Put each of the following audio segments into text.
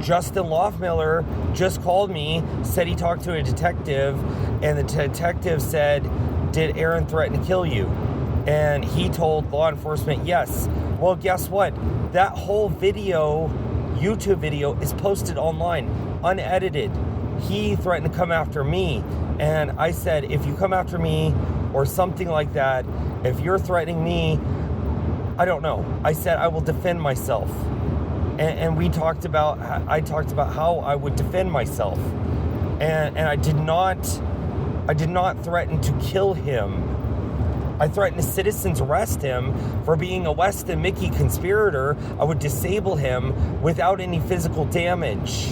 Justin Loffmiller just called me, said he talked to a detective, and the detective said, did Aaron threaten to kill you? And he told law enforcement, yes. Well, guess what? That whole video, YouTube video, is posted online, unedited. He threatened to come after me. And I said, if you come after me or something like that, if you're threatening me, I don't know. I said, I will defend myself. And I talked about how I would defend myself. And I did not threaten to kill him. I threatened to citizens arrest him for being a Weston Mickey conspirator. I would disable him without any physical damage.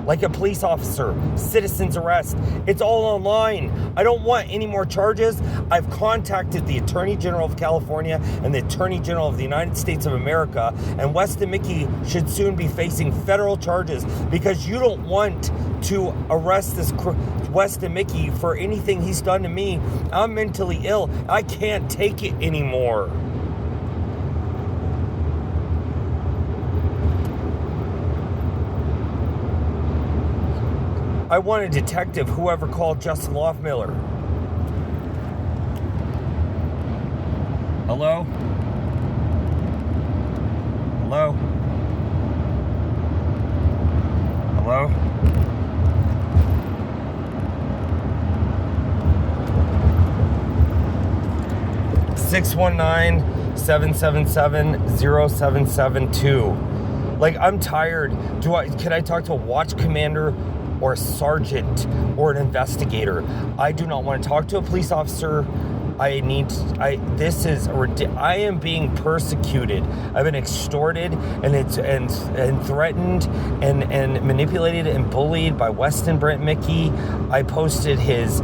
Like a police officer, citizens arrest. It's all online. I don't want any more charges. I've contacted the Attorney General of California and the Attorney General of the United States of America, and Weston Mickey should soon be facing federal charges because you don't want to arrest this Weston Mickey for anything he's done to me. I'm mentally ill. I can't take it anymore. I want a detective, whoever called Justin Loffmiller. Hello? Hello? Hello? (619-777-0772). Like, I'm tired. Can I talk to a watch commander or a sergeant or an investigator? I do not want to talk to a police officer. I am being persecuted. I've been extorted and threatened and manipulated and bullied by Weston Mickey. I posted his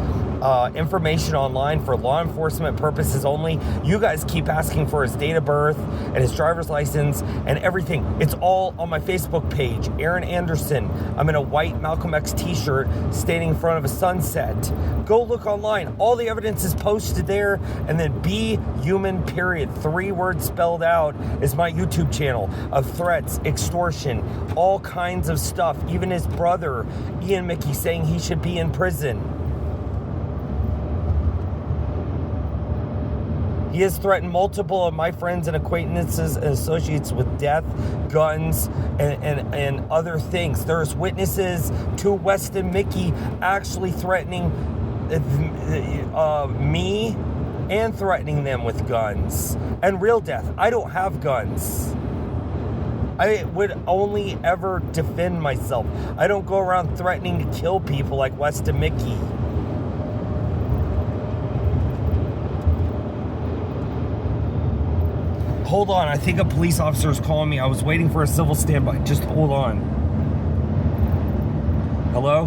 information online for law enforcement purposes only. You guys keep asking for his date of birth and his driver's license and everything. It's all on my Facebook page, Aaron Anderson. I'm in a white Malcolm X t-shirt standing in front of a sunset. Go look online. All the evidence is posted there. And then Be Human Period, 3 words spelled out, is my YouTube channel of threats, extortion, all kinds of stuff. Even his brother, Ian Mickey, saying he should be in prison. He has threatened multiple of my friends and acquaintances and associates with death, guns, and other things. There's witnesses to Weston Mickey actually threatening me and threatening them with guns and real death. I don't have guns. I would only ever defend myself. I don't go around threatening to kill people like Weston Mickey. Hold on, I think a police officer is calling me. I was waiting for a civil standby. Just hold on. Hello?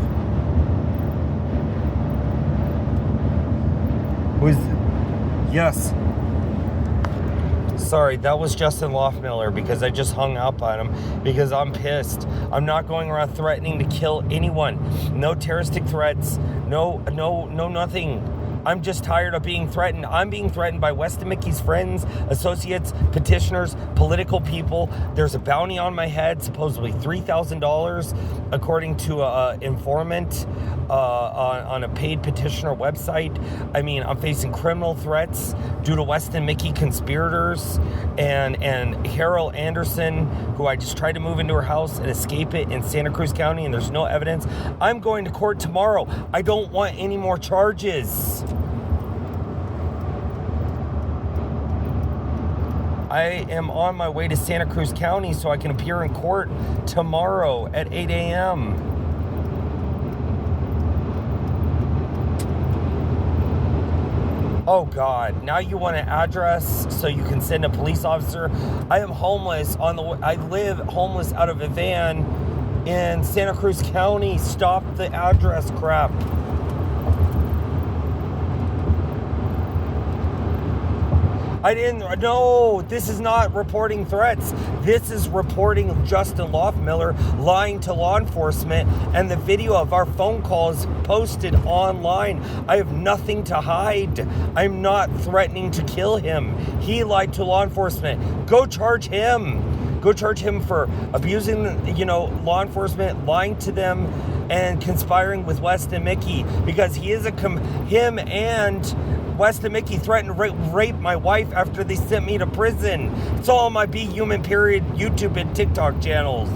Who is... Yes. Sorry, that was Justin Loffmiller because I just hung up on him because I'm pissed. I'm not going around threatening to kill anyone. No terroristic threats. No, nothing. I'm just tired of being threatened. I'm being threatened by Weston Mickey's friends, associates, petitioners, political people. There's a bounty on my head, supposedly $3,000, according to an informant on a paid petitioner website. I mean, I'm facing criminal threats due to Weston Mickey conspirators and Harold Anderson, who I just tried to move into her house and escape it in Santa Cruz County, and there's no evidence. I'm going to court tomorrow. I don't want any more charges. I am on my way to Santa Cruz County so I can appear in court tomorrow at 8 a.m. Oh God, now you want an address so you can send a police officer? I am homeless I live homeless out of a van in Santa Cruz County. Stop the address crap. No, this is not reporting threats. This is reporting Justin Loffmiller lying to law enforcement, and the video of our phone calls posted online. I have nothing to hide. I'm not threatening to kill him. He lied to law enforcement. Go charge him. Go charge him for abusing, law enforcement, lying to them, and conspiring with Weston Mickey, because he is him and Weston Mickey threatened to rape my wife after they sent me to prison. It's all on my Be Human Period YouTube and TikTok channels.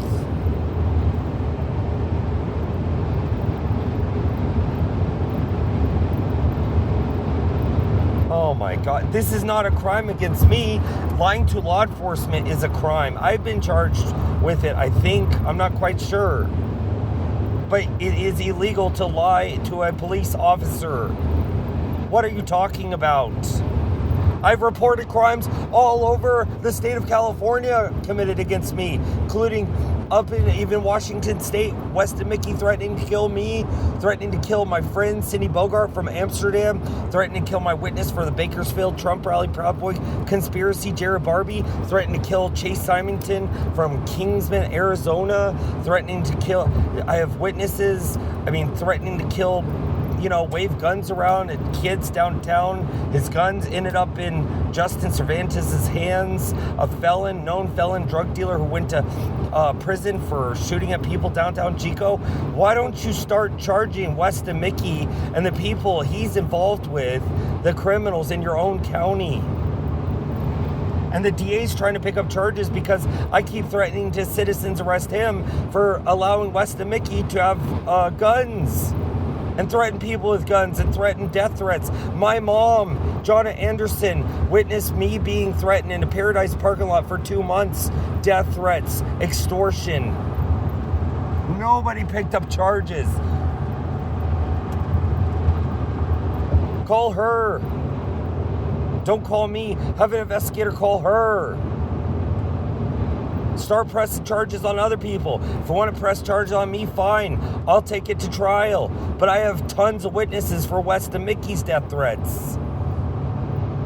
Oh my God, this is not a crime against me. Lying to law enforcement is a crime. I've been charged with it, I think. I'm not quite sure. But it is illegal to lie to a police officer. What are you talking about? I've reported crimes all over the state of California committed against me, including up in even Washington State. Weston Mickey threatening to kill me, threatening to kill my friend Cindy Bogart from Amsterdam, threatening to kill my witness for the Bakersfield Trump rally, Proud Boy conspiracy, Jared Barbie, threatening to kill Chase Symington from Kingsman, Arizona, threatening to kill, I have witnesses, threatening to kill, wave guns around at kids downtown. His guns ended up in Justin Cervantes' hands, a known felon drug dealer who went to prison for shooting at people downtown Chico. Why don't you start charging Weston Mickey and the people he's involved with, the criminals in your own county? And the DA's trying to pick up charges because I keep threatening to citizens arrest him for allowing Weston Mickey to have guns. And threaten people with guns and threaten death threats. My mom, Jonna Anderson, witnessed me being threatened in a Paradise parking lot for 2 months. Death threats, extortion. Nobody picked up charges. Call her. Don't call me. Have an investigator call her. Start pressing charges on other people. If you want to press charges on me, fine. I'll take it to trial. But I have tons of witnesses for Weston Mickey's death threats.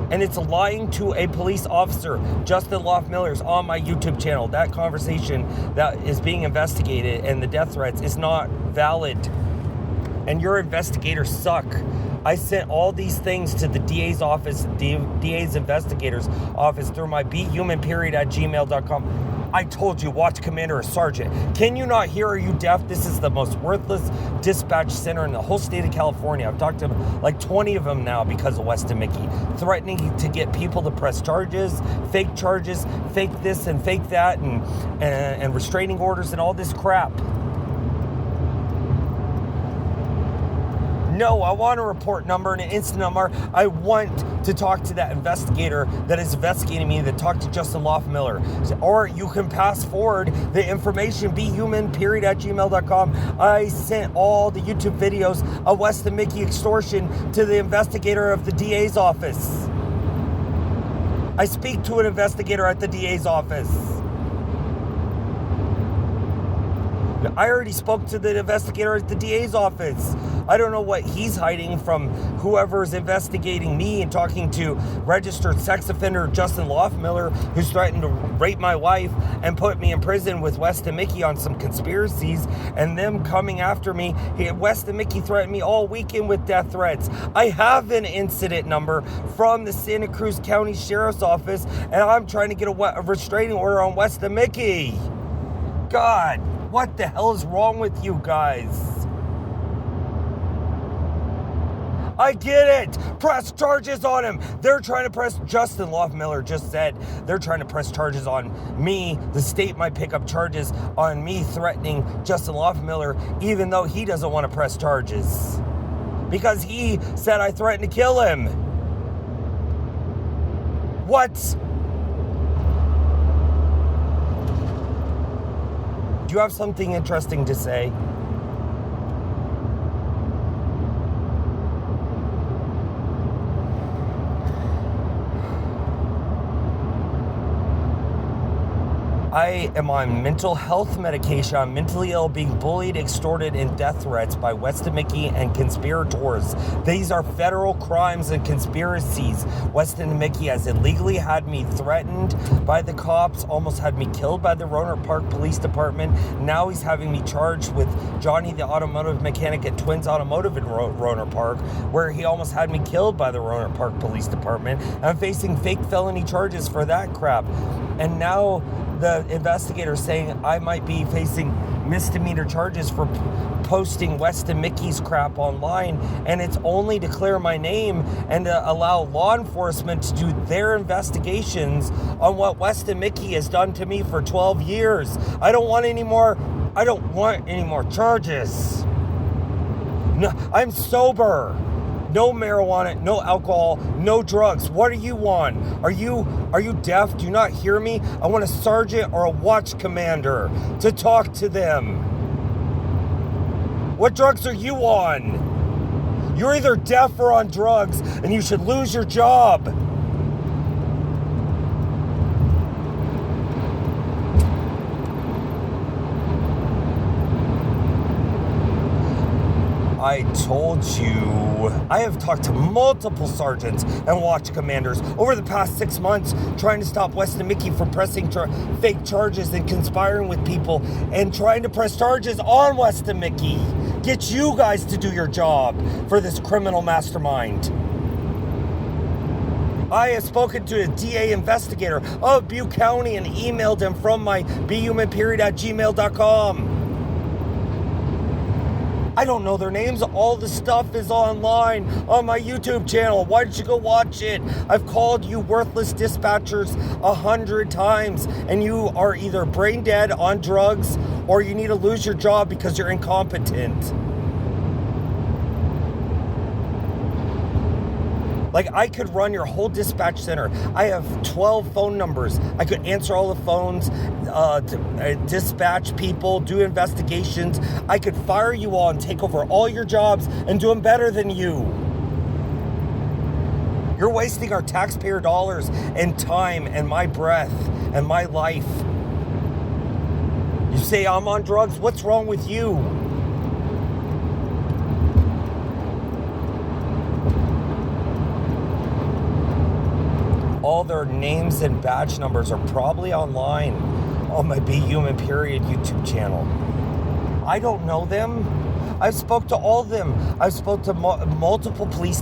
And it's lying to a police officer. Justin Loft-Miller's on my YouTube channel. That conversation that is being investigated and the death threats is not valid. And your investigators suck. I sent all these things to the DA's office, DA's investigator's office through my behumanperiod@gmail.com. I told you, watch Commander or Sergeant. Can you not hear? Are you deaf? This is the most worthless dispatch center in the whole state of California. I've talked to like 20 of them now because of Weston Mickey. Threatening to get people to press charges, fake this and fake that, and restraining orders and all this crap. No, I want a report number and an incident number. I want to talk to that investigator that is investigating me, that talked to Justin Loft-Miller. Or you can pass forward the information, behumanperiod@gmail.com. I sent all the YouTube videos of Weston Mickey extortion to the investigator of the DA's office. I speak to an investigator at the DA's office. I already spoke to the investigator at the DA's office. I don't know what he's hiding from whoever's investigating me and talking to registered sex offender Justin Loft-Miller, who's threatened to rape my wife and put me in prison with Weston Mickey on some conspiracies, and them coming after me. Weston Mickey threatened me all weekend with death threats. I have an incident number from the Santa Cruz County Sheriff's Office, and I'm trying to get a restraining order on Weston Mickey. God, what the hell is wrong with you guys? I get it. Press charges on him. They're trying to press, Justin Loft-Miller just said, they're trying to press charges on me. The state might pick up charges on me threatening Justin Loft-Miller, even though he doesn't want to press charges. Because he said I threatened to kill him. What? Do you have something interesting to say? I am on mental health medication. I'm mentally ill, being bullied, extorted, and death threats by Weston Mickey and conspirators. These are federal crimes and conspiracies. Weston Mickey has illegally had me threatened by the cops, almost had me killed by the Rohnert Park Police Department. Now he's having me charged with Johnny, the automotive mechanic at Twins Automotive in Rohnert Park, where he almost had me killed by the Rohnert Park Police Department. I'm facing fake felony charges for that crap. And now the investigator saying I might be facing misdemeanor charges for posting Weston Mickey's crap online, and it's only to clear my name and to allow law enforcement to do their investigations on what Weston Mickey has done to me for 12 years. I don't want any more charges. No, I'm sober. No marijuana, no alcohol, no drugs. What do you want? Are you deaf? Do you not hear me? I want a sergeant or a watch commander to talk to them. What drugs are you on? You're either deaf or on drugs, and you should lose your job. I told you, I have talked to multiple sergeants and watch commanders over the past 6 months trying to stop Weston Mickey from pressing fake charges and conspiring with people and trying to press charges on Weston Mickey. Get you guys to do your job for this criminal mastermind. I have spoken to a DA investigator of Butte County and emailed him from my humanperiod@gmail.com. I don't know their names. All the stuff is online on my YouTube channel. Why don't you go watch it? I've called you worthless dispatchers 100 times, and you are either brain dead on drugs or you need to lose your job because you're incompetent. Like, I could run your whole dispatch center. I have 12 phone numbers. I could answer all the phones, dispatch people, do investigations. I could fire you all and take over all your jobs and do them better than you. You're wasting our taxpayer dollars and time and my breath and my life. You say I'm on drugs? What's wrong with you? All their names and badge numbers are probably online on my Be Human Period YouTube channel. I don't know them. I've spoke to all of them. I've spoke to multiple police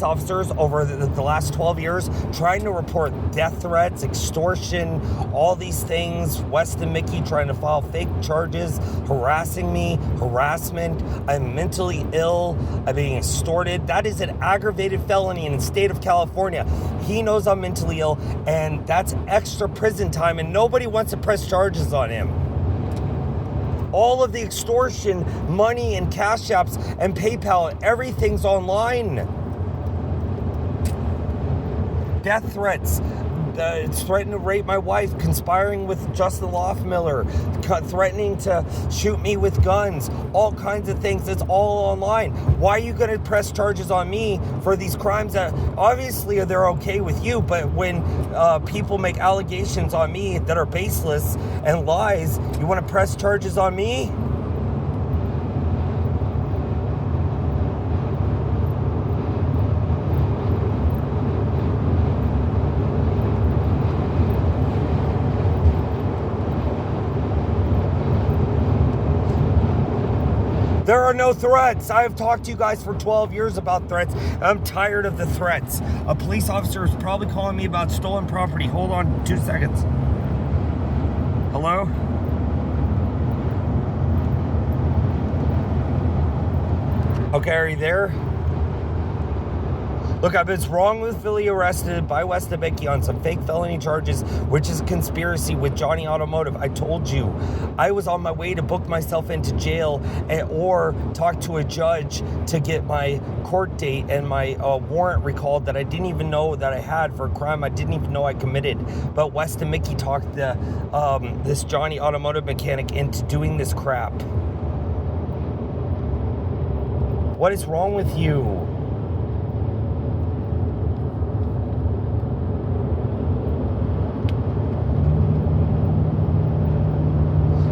officers over the last 12 years trying to report death threats, extortion, all these things. Weston Mickey trying to file fake charges, harassing me, harassment. I'm mentally ill. I'm being extorted. That is an aggravated felony in the state of California. He knows I'm mentally ill, and that's extra prison time, and nobody wants to press charges on him. All of the extortion, money and cash apps and PayPal, everything's online. Death threats. It's threatening to rape my wife, conspiring with Justin Loffmiller, threatening to shoot me with guns, all kinds of things. It's all online. Why are you going to press charges on me for these crimes that obviously they're okay with you, but when people make allegations on me that are baseless and lies, you want to press charges on me? There are no threats. I have talked to you guys for 12 years about threats. I'm tired of the threats. A police officer is probably calling me about stolen property. Hold on 2 seconds. Hello? Okay, are you there? Look, I've been wrongfully arrested by Weston Mickey on some fake felony charges, which is a conspiracy with Johnny Automotive. I told you. I was on my way to book myself into jail or talk to a judge to get my court date and my warrant recalled that I didn't even know that I had for a crime I didn't even know I committed. But Weston Mickey talked this Johnny Automotive mechanic into doing this crap. What is wrong with you?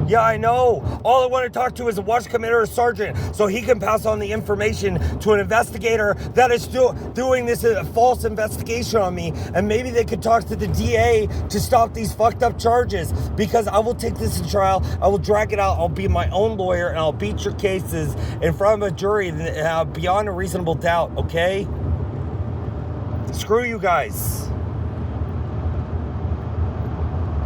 Yeah, I know. All I want to talk to is a watch commander or sergeant so he can pass on the information to an investigator that is doing this false investigation on me. And maybe they could talk to the DA to stop these fucked up charges, because I will take this to trial. I will drag it out. I'll be my own lawyer and I'll beat your cases in front of a jury beyond a reasonable doubt, okay? Screw you guys.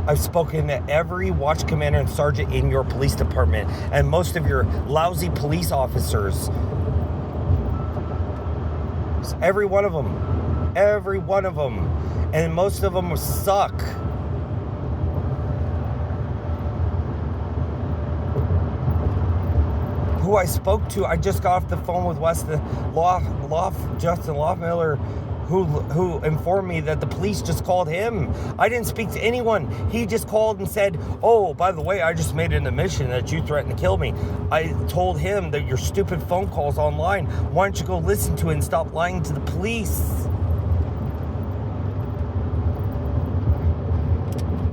I've spoken to every watch commander and sergeant in your police department and most of your lousy police officers. Every one of them. Every one of them. And most of them suck. Who I spoke to, I just got off the phone with Justin Loffmiller, who informed me that the police just called him. I didn't speak to anyone. He just called and said, oh, by the way, I just made an admission that you threatened to kill me. I told him that your stupid phone calls online. Why don't you go listen to it and stop lying to the police?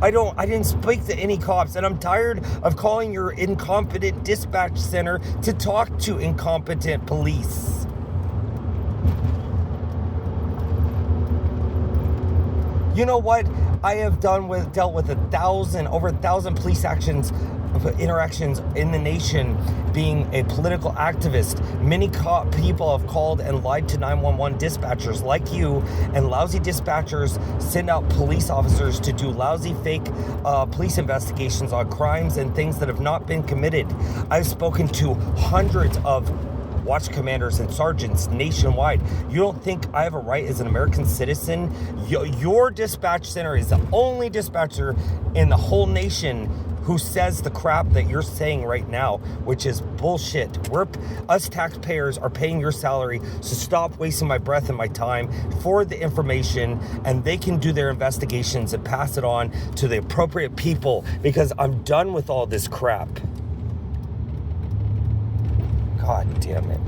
I didn't speak to any cops, and I'm tired of calling your incompetent dispatch center to talk to incompetent police. You know what? I have dealt with over 1,000 police interactions in the nation being a political activist. Many people have called and lied to 911 dispatchers like you, and lousy dispatchers send out police officers to do lousy fake police investigations on crimes and things that have not been committed. I've spoken to hundreds of watch commanders and sergeants nationwide. You don't think I have a right as an American citizen? Your dispatch center is the only dispatcher in the whole nation who says the crap that you're saying right now, which is bullshit. Us taxpayers are paying your salary, so stop wasting my breath and my time for the information, and they can do their investigations and pass it on to the appropriate people, because I'm done with all this crap. God damn it.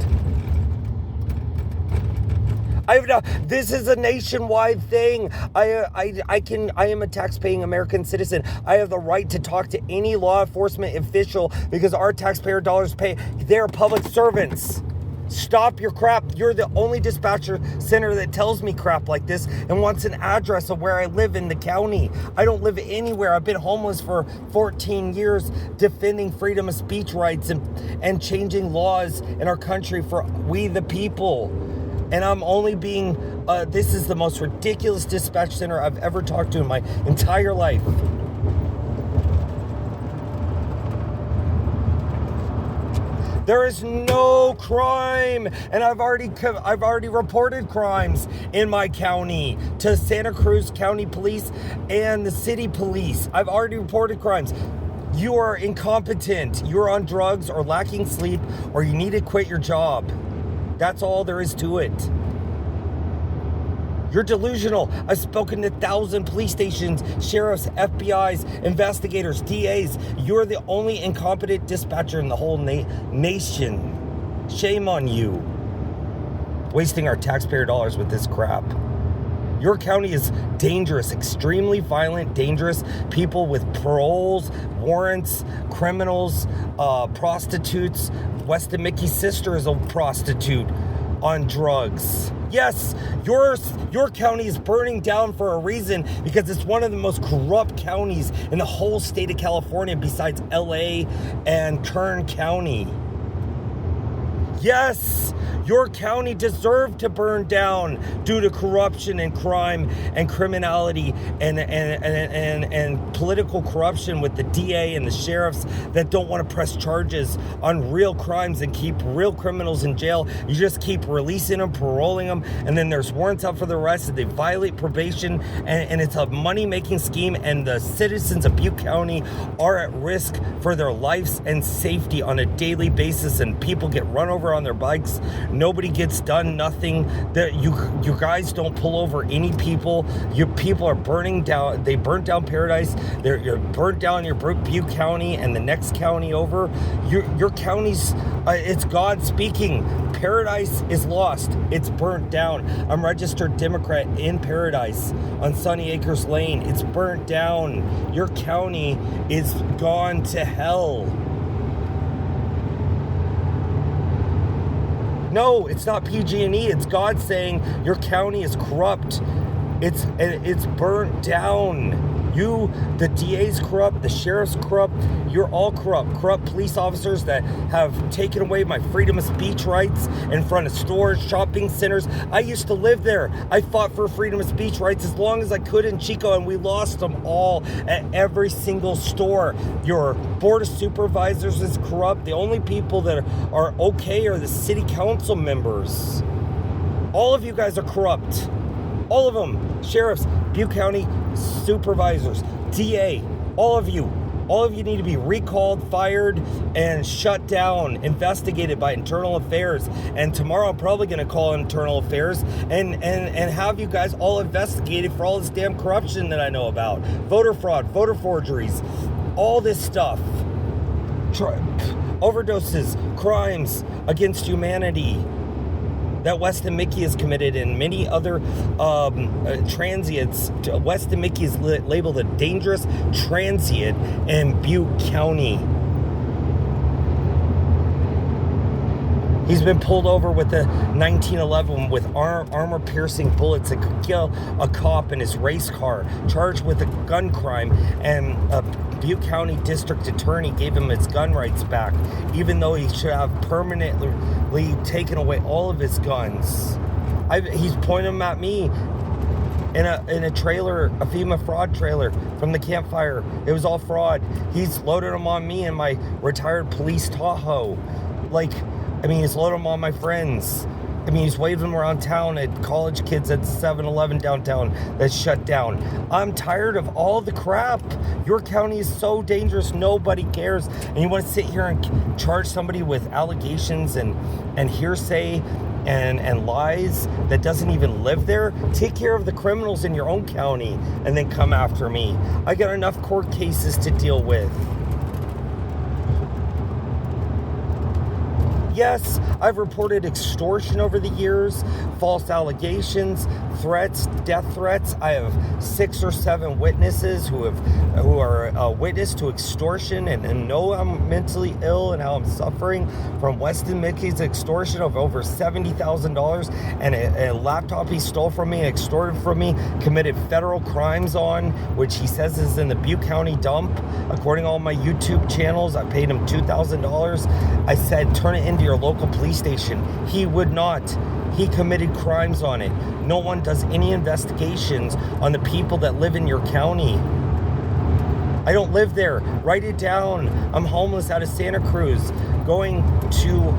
This is a nationwide thing. I am a tax-paying American citizen. I have the right to talk to any law enforcement official because our taxpayer dollars pay. They're public servants. Stop your crap. You're the only dispatcher center that tells me crap like this and wants an address of where I live in the county. I don't live anywhere. I've been homeless for 14 years defending freedom of speech rights and changing laws in our country for we the people. And I'm only this is the most ridiculous dispatch center I've ever talked to in my entire life. There is no crime, and I've already reported crimes in my county to Santa Cruz County Police and the city police. I've already reported crimes. You are incompetent. You're on drugs or lacking sleep, or you need to quit your job. That's all there is to it. You're delusional. I've spoken to 1,000 police stations, sheriffs, FBI's, investigators, DAs. You're the only incompetent dispatcher in the whole nation. Shame on you. Wasting our taxpayer dollars with this crap. Your county is dangerous, extremely violent, dangerous. People with paroles, warrants, criminals, prostitutes. Weston Mickey's sister is a prostitute on drugs. Yes, your county is burning down for a reason, because it's one of the most corrupt counties in the whole state of California besides LA and Kern County. Yes, your county deserved to burn down due to corruption and crime and criminality and political corruption with the DA and the sheriffs that don't want to press charges on real crimes and keep real criminals in jail. You just keep releasing them, paroling them, and then there's warrants out for the arrest, and they violate probation, and it's a money-making scheme, and the citizens of Butte County are at risk for their lives and safety on a daily basis, and people get run over on their bikes. Nobody gets done nothing. You guys don't pull over any people. Your people are burning down. They burnt down Paradise. You're burnt down your Butte County and the next county over. Your county's it's God speaking. Paradise is lost. It's burnt down. I'm registered Democrat in Paradise on Sunny Acres Lane. It's burnt down. Your county is gone to hell. No, it's not PG&E. It's God saying your county is corrupt. It's burnt down. The DA's corrupt, the sheriff's corrupt, you're all corrupt. Corrupt police officers that have taken away my freedom of speech rights in front of stores, shopping centers. I used to live there. I fought for freedom of speech rights as long as I could in Chico, and we lost them all at every single store. Your board of supervisors is corrupt. The only people that are okay are the city council members. All of you guys are corrupt. All of them. Sheriffs, Butte County supervisors, DA, all of you need to be recalled, fired, and shut down, investigated by Internal Affairs. And tomorrow I'm probably going to call Internal Affairs and have you guys all investigated for all this damn corruption that I know about. Voter fraud, voter forgeries, all this stuff. Overdoses, crimes against humanity that Weston Mickey has committed, and many other transients. Weston Mickey is labeled a dangerous transient in Butte County. He's been pulled over with a 1911 with armor-piercing bullets that could kill a cop in his race car, charged with a gun crime, and Butte County District Attorney gave him his gun rights back, even though he should have permanently taken away all of his guns. He's pointing them at me in a trailer, a FEMA fraud trailer from the campfire. It was all fraud. He's loaded them on me and my retired police Tahoe. He's loaded them on my friends. He's waving them around town at college kids at 7-Eleven downtown that's shut down. I'm tired of all the crap. Your county is so dangerous, nobody cares. And you want to sit here and charge somebody with allegations and hearsay and lies that doesn't even live there? Take care of the criminals in your own county and then come after me. I got enough court cases to deal with. Yes, I've reported extortion over the years, false allegations, threats, death threats. I have 6 or 7 witnesses who are witness to extortion and know I'm mentally ill and how I'm suffering from Weston Mickey's extortion of over $70,000 and a laptop he stole from me, extorted from me, committed federal crimes on, which he says is in the Butte County dump. According to all my YouTube channels, I paid him $2,000. I said, turn it into your local police station. He would not. He committed crimes on it. No one does any investigations on the people that live in your county. I don't live there. Write it down. I'm homeless out of Santa Cruz. Going to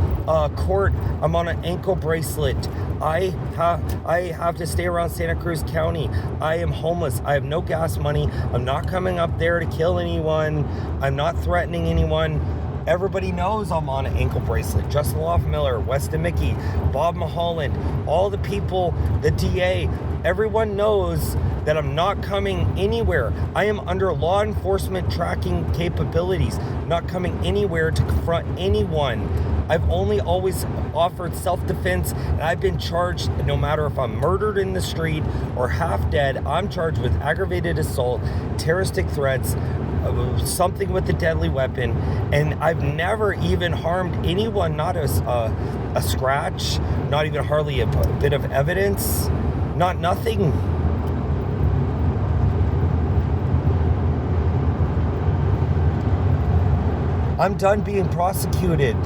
court. I'm on an ankle bracelet. I have to stay around Santa Cruz County. I am homeless. I have no gas money. I'm not coming up there to kill anyone. I'm not threatening anyone. Everybody knows I'm on an ankle bracelet. Justin Loffmiller, Weston Mickey, Bob Mulholland, all the people, the DA, everyone knows that I'm not coming anywhere. I am under law enforcement tracking capabilities, not coming anywhere to confront anyone. I've only always offered self-defense, and I've been charged, no matter if I'm murdered in the street or half dead, I'm charged with aggravated assault, terroristic threats, something with a deadly weapon, and I've never even harmed anyone, not a scratch, not even hardly a bit of evidence, nothing. I'm done being prosecuted.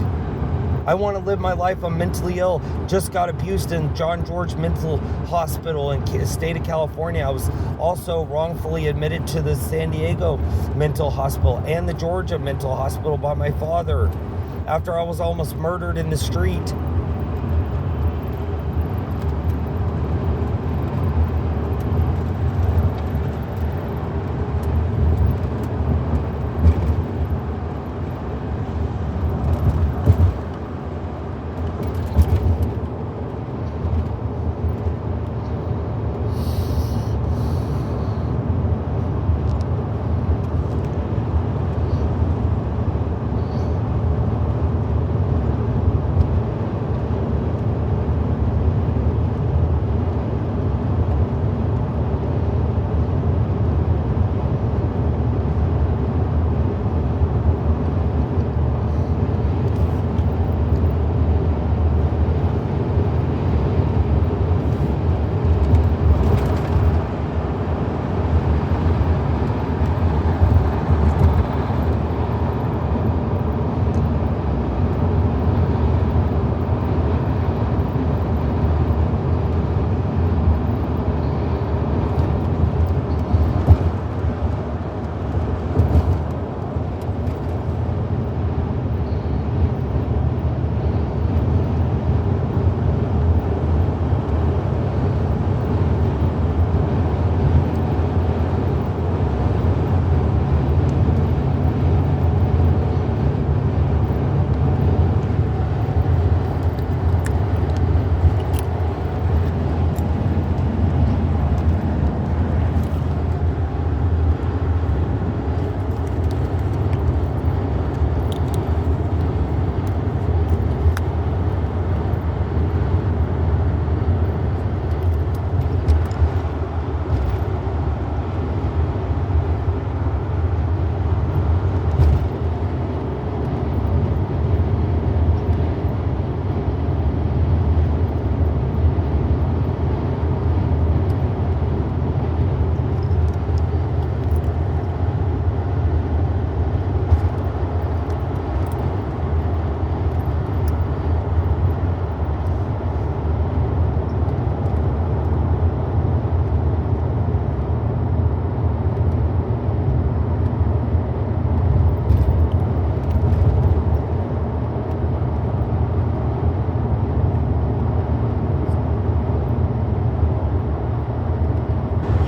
I want to live my life. I'm mentally ill. Just got abused in John George Mental Hospital in the state of California. I was also wrongfully admitted to the San Diego Mental Hospital and the Georgia Mental Hospital by my father after I was almost murdered in the street.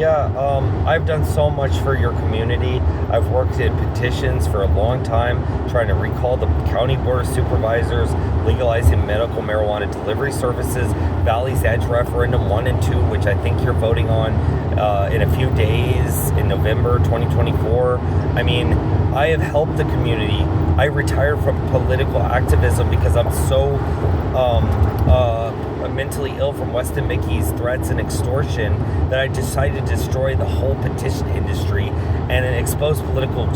I've done so much for your community. I've worked in petitions for a long time, trying to recall the county board of supervisors, legalizing medical marijuana delivery services, Valley's Edge referendum 1 and 2, which I think you're voting on in a few days in November 2024. I mean, I have helped the community. I retired from political activism because I'm so mentally ill from Weston Mickey's threats and extortion that I decided to destroy the whole petition industry and expose political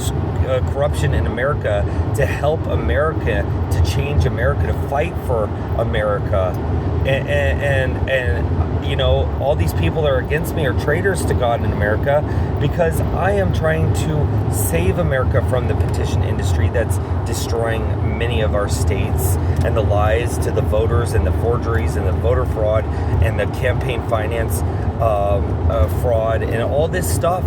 corruption in America to help America, to change America, to fight for America. And you know, all these people that are against me are traitors to God in America, because I am trying to save America from the petition industry that's destroying many of our states, and the lies to the voters and the forgeries and the voter fraud and the campaign finance fraud and all this stuff.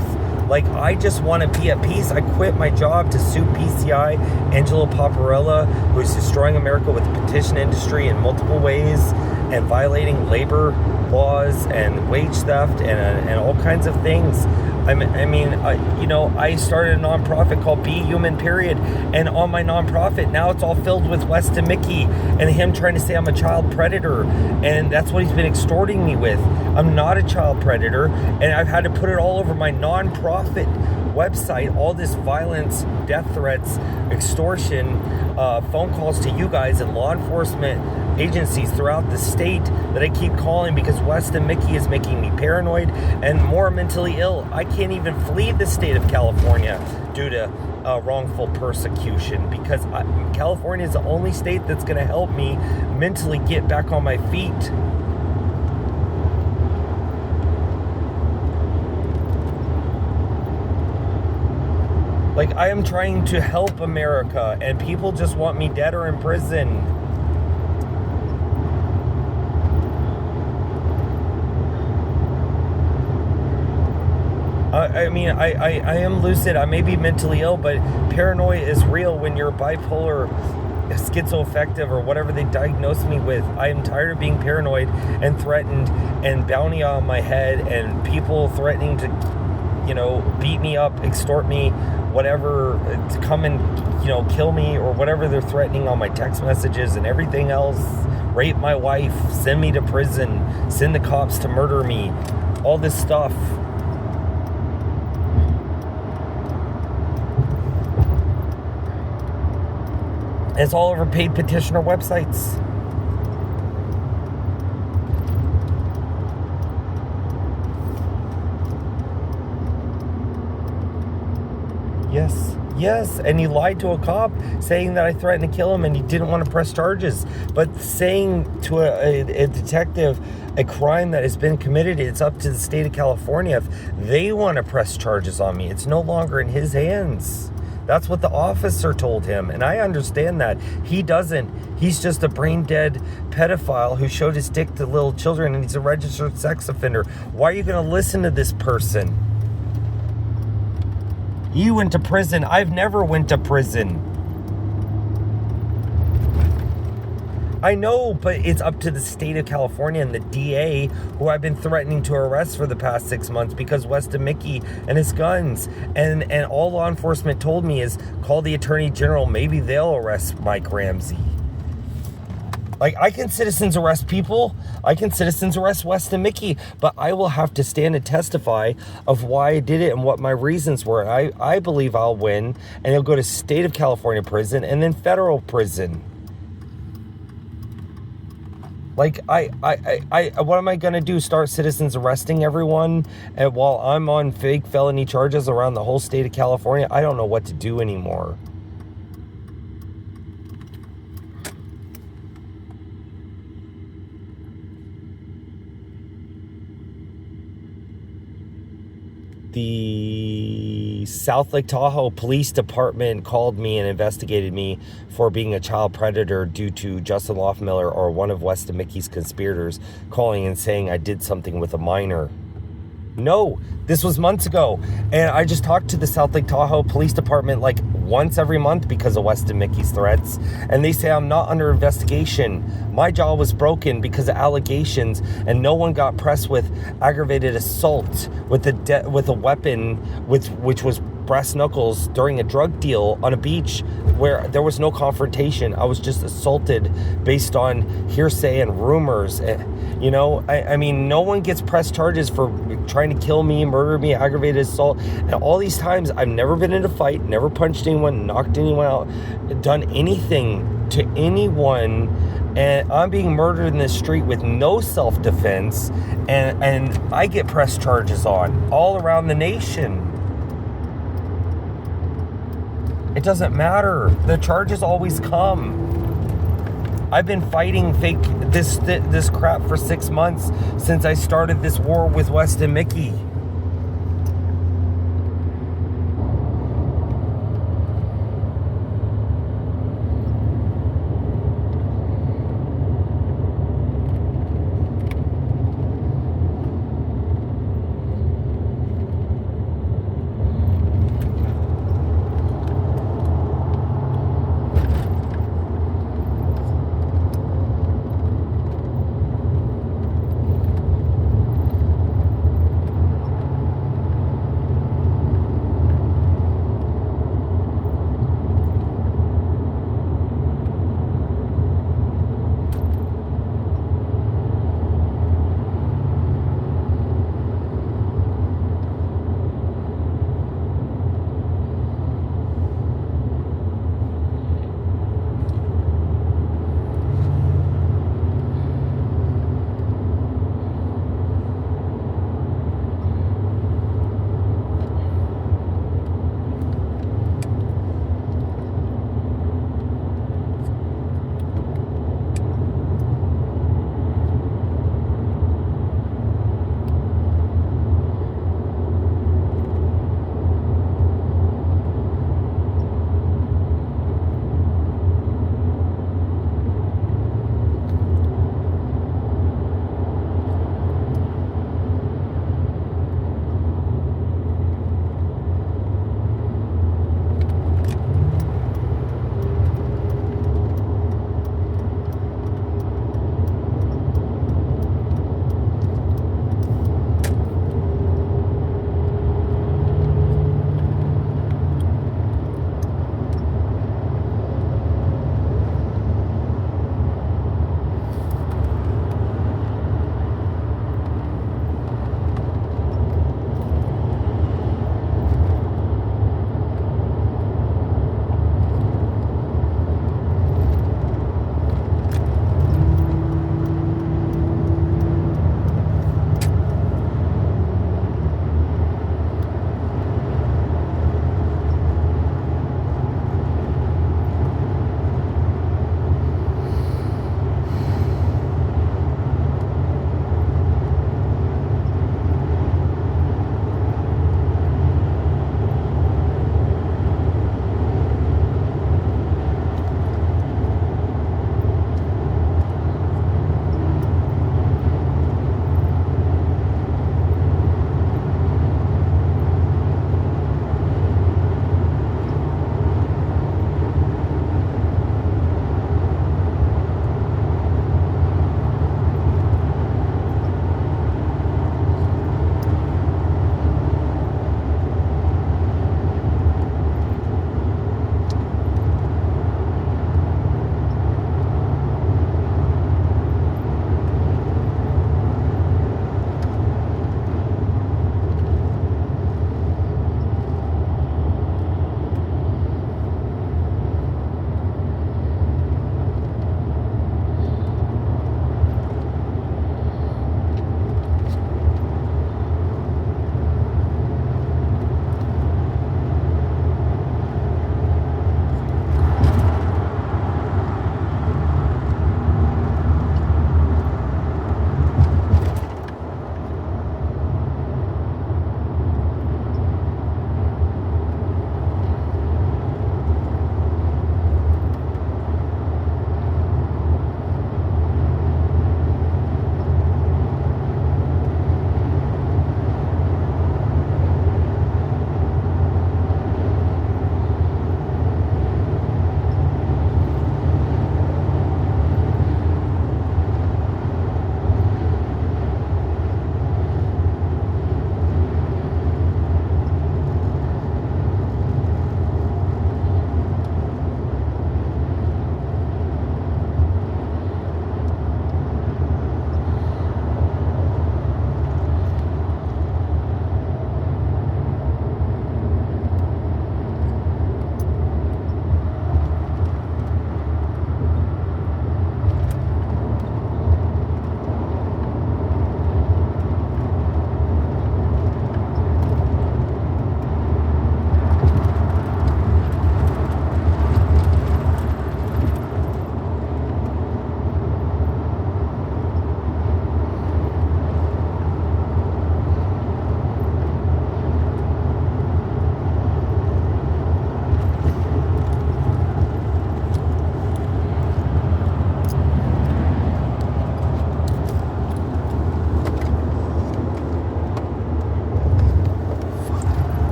Like, I just want to be at peace. I quit my job to sue PCI, Angelo Paparella, who's destroying America with the petition industry in multiple ways and violating labor laws and wage theft and all kinds of things. I started a nonprofit called Be Humanperiod, and on my nonprofit now it's all filled with Weston Mickey and him trying to say I'm a child predator, and that's what he's been extorting me with. I'm not a child predator, and I've had to put it all over my nonprofit website, all this violence, death threats, extortion, phone calls to you guys and law enforcement agencies throughout the state that I keep calling because Weston Mickey is making me paranoid and more mentally ill. I can't even flee the state of California due to wrongful persecution, because California is the only state that's going to help me mentally get back on my feet. Like, I am trying to help America, and people just want me dead or in prison. I am lucid. I may be mentally ill, but paranoia is real when you're bipolar, schizoaffective, or whatever they diagnosed me with. I am tired of being paranoid and threatened and bounty on my head and people threatening to, beat me up, extort me, whatever, to come and, kill me or whatever they're threatening on my text messages and everything else. Rape my wife, send me to prison, send the cops to murder me, all this stuff. It's all over paid petitioner websites. Yes, and he lied to a cop saying that I threatened to kill him and he didn't want to press charges. But saying to a detective a crime that has been committed, it's up to the state of California if they want to press charges on me. It's no longer in his hands. That's what the officer told him, and I understand that. He doesn't. He's just a brain-dead pedophile who showed his dick to little children, and he's a registered sex offender. Why are you going to listen to this person? You went to prison. I've never went to prison. I know, but it's up to the state of California and the DA, who I've been threatening to arrest for the past 6 months because Weston Mickey and his guns. And all law enforcement told me is call the Attorney General. Maybe they'll arrest Mike Ramsey. Like, I can citizens arrest people. I can citizens arrest Weston Mickey, but I will have to stand and testify of why I did it and what my reasons were. I believe I'll win, and he'll go to state of California prison and then federal prison. Like, what am I going to do? Start citizens arresting everyone while I'm on fake felony charges around the whole state of California? I don't know what to do anymore. The South Lake Tahoe Police Department called me and investigated me for being a child predator due to Justin Loffmiller, or one of Weston Mickey's conspirators, calling and saying I did something with a minor. No, this was months ago. And I just talked to the South Lake Tahoe Police Department like once every month because of Weston Mickey's threats. And they say I'm not under investigation. My jaw was broken because of allegations, and no one got pressed with aggravated assault with a weapon which was brass knuckles during a drug deal on a beach where there was no confrontation. I was just assaulted based on hearsay and rumors. I mean, no one gets pressed charges for trying to kill me, murder me, aggravated assault. And all these times, I've never been in a fight, never punched anyone, knocked anyone out, done anything to anyone. And I'm being murdered in the street with no self-defense. And I get pressed charges on all around the nation. It doesn't matter. The charges always come. I've been fighting this crap for 6 months since I started this war with Weston Mickey.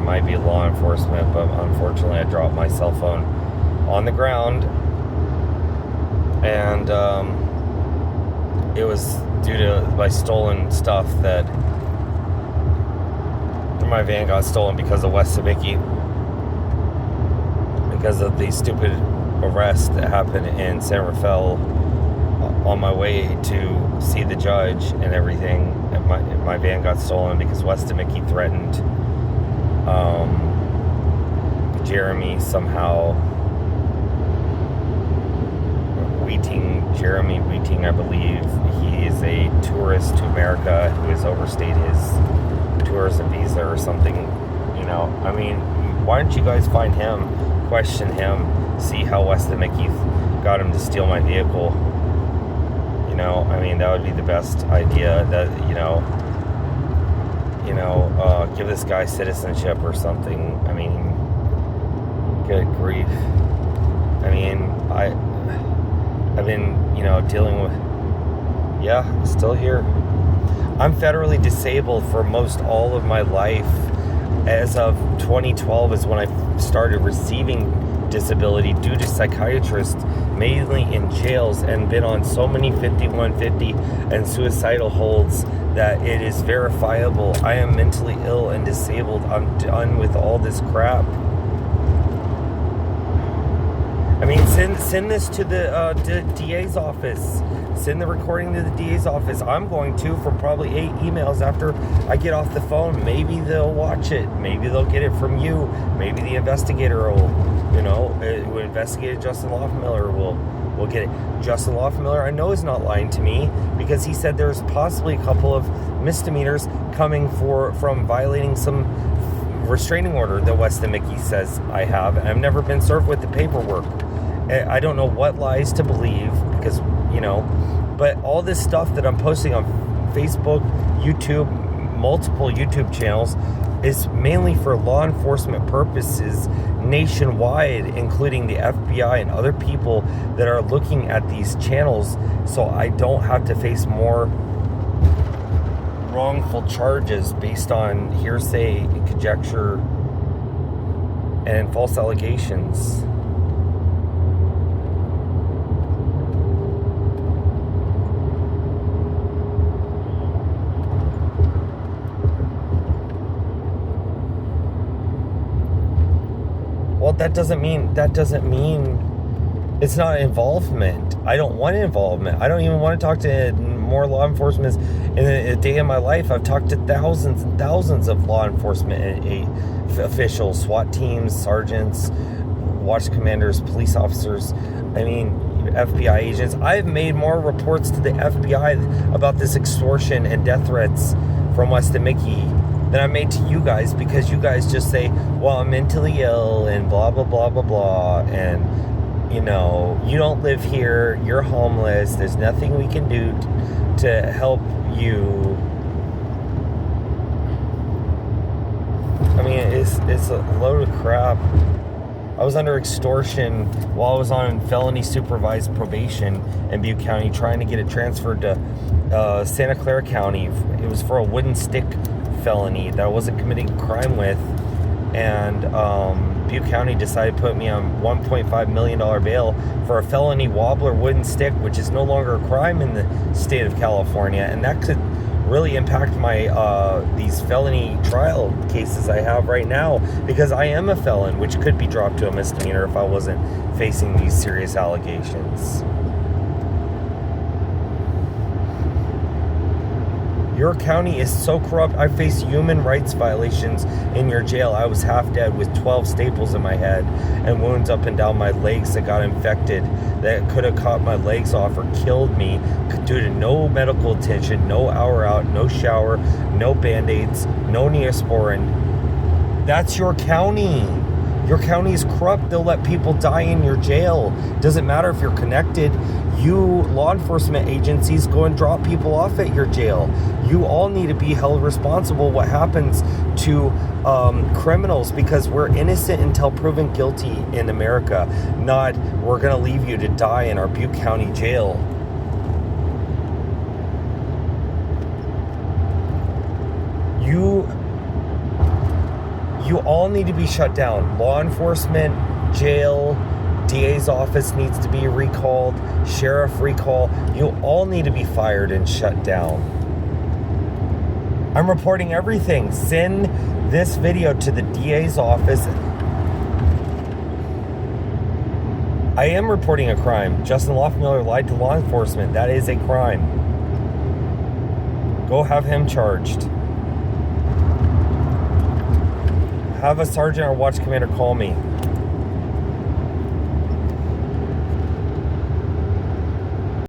might be law enforcement, but unfortunately I dropped my cell phone on the ground, and it was due to my stolen stuff that my van got stolen because of Weston Mickey, because of the stupid arrest that happened in San Rafael on my way to see the judge and everything. And my van got stolen because Weston Mickey threatened Jeremy somehow. Jeremy Wheating, I believe. He is a tourist to America who has overstayed his tourism visa or something. You know, I mean, why don't you guys find him, question him, see how Weston Mickey got him to steal my vehicle? You know, I mean, that would be the best idea. That give this guy citizenship or something. I mean, good grief. I mean, I've been, dealing with, still here. I'm federally disabled for most all of my life. As of 2012 is when I started receiving disability due to psychiatrists, mainly in jails, and been on so many 5150 and suicidal holds that it is verifiable. I am mentally ill and disabled. I'm done with all this crap. I mean, send this to the DA's office. Send the recording to the DA's office. I'm going to for probably 8 emails after I get off the phone. Maybe they'll watch it. Maybe they'll get it from you. Maybe the investigator will, who investigated Justin Loffmiller will get it. Justin Loffmiller, I know, is not lying to me because he said there's possibly a couple of misdemeanors coming from violating some restraining order that Weston Mickey says I have, and I've never been served with the paperwork. I don't know what lies to believe because, but all this stuff that I'm posting on Facebook, YouTube, multiple YouTube channels is mainly for law enforcement purposes nationwide, including the FBI and other people that are looking at these channels, so I don't have to face more wrongful charges based on hearsay, conjecture, and false allegations. Well, that doesn't mean it's not involvement. I don't want involvement. I don't even want to talk to more law enforcement. In a day in my life, I've talked to thousands and thousands of law enforcement officials, SWAT teams, sergeants, watch commanders, police officers. I mean, FBI agents. I've made more reports to the FBI about this extortion and death threats from Weston Mickey than I made to you guys, because you guys just say, well, I'm mentally ill and blah, blah, blah, blah, blah, and, you don't live here, you're homeless, there's nothing we can do to help you. I mean, it's a load of crap. I was under extortion while I was on felony supervised probation in Butte County, trying to get it transferred to Santa Clara County. It was for a wooden stick felony that I wasn't committing a crime with, and Butte County decided to put me on $1.5 million bail for a felony wobbler wooden stick, which is no longer a crime in the state of California, and that could really impact my these felony trial cases I have right now, because I am a felon, which could be dropped to a misdemeanor if I wasn't facing these serious allegations. Your county is so corrupt. I faced human rights violations in your jail. I was half dead with 12 staples in my head and wounds up and down my legs that got infected, that could have cut my legs off or killed me due to no medical attention, no hour out, no shower, no Band-Aids, no Neosporin. That's your county. Your county is corrupt. They'll let people die in your jail. Doesn't matter if you're connected. You law enforcement agencies go and drop people off at your jail. You all need to be held responsible what happens to criminals, because we're innocent until proven guilty in America, not we're going to leave you to die in our Butte County jail. You all need to be shut down. Law enforcement, jail, DA's office needs to be recalled, sheriff recall. You all need to be fired and shut down. I'm reporting everything. Send this video to the DA's office. I am reporting a crime. Justin Loftmiller lied to law enforcement. That is a crime. Go have him charged. Have a sergeant or watch commander call me.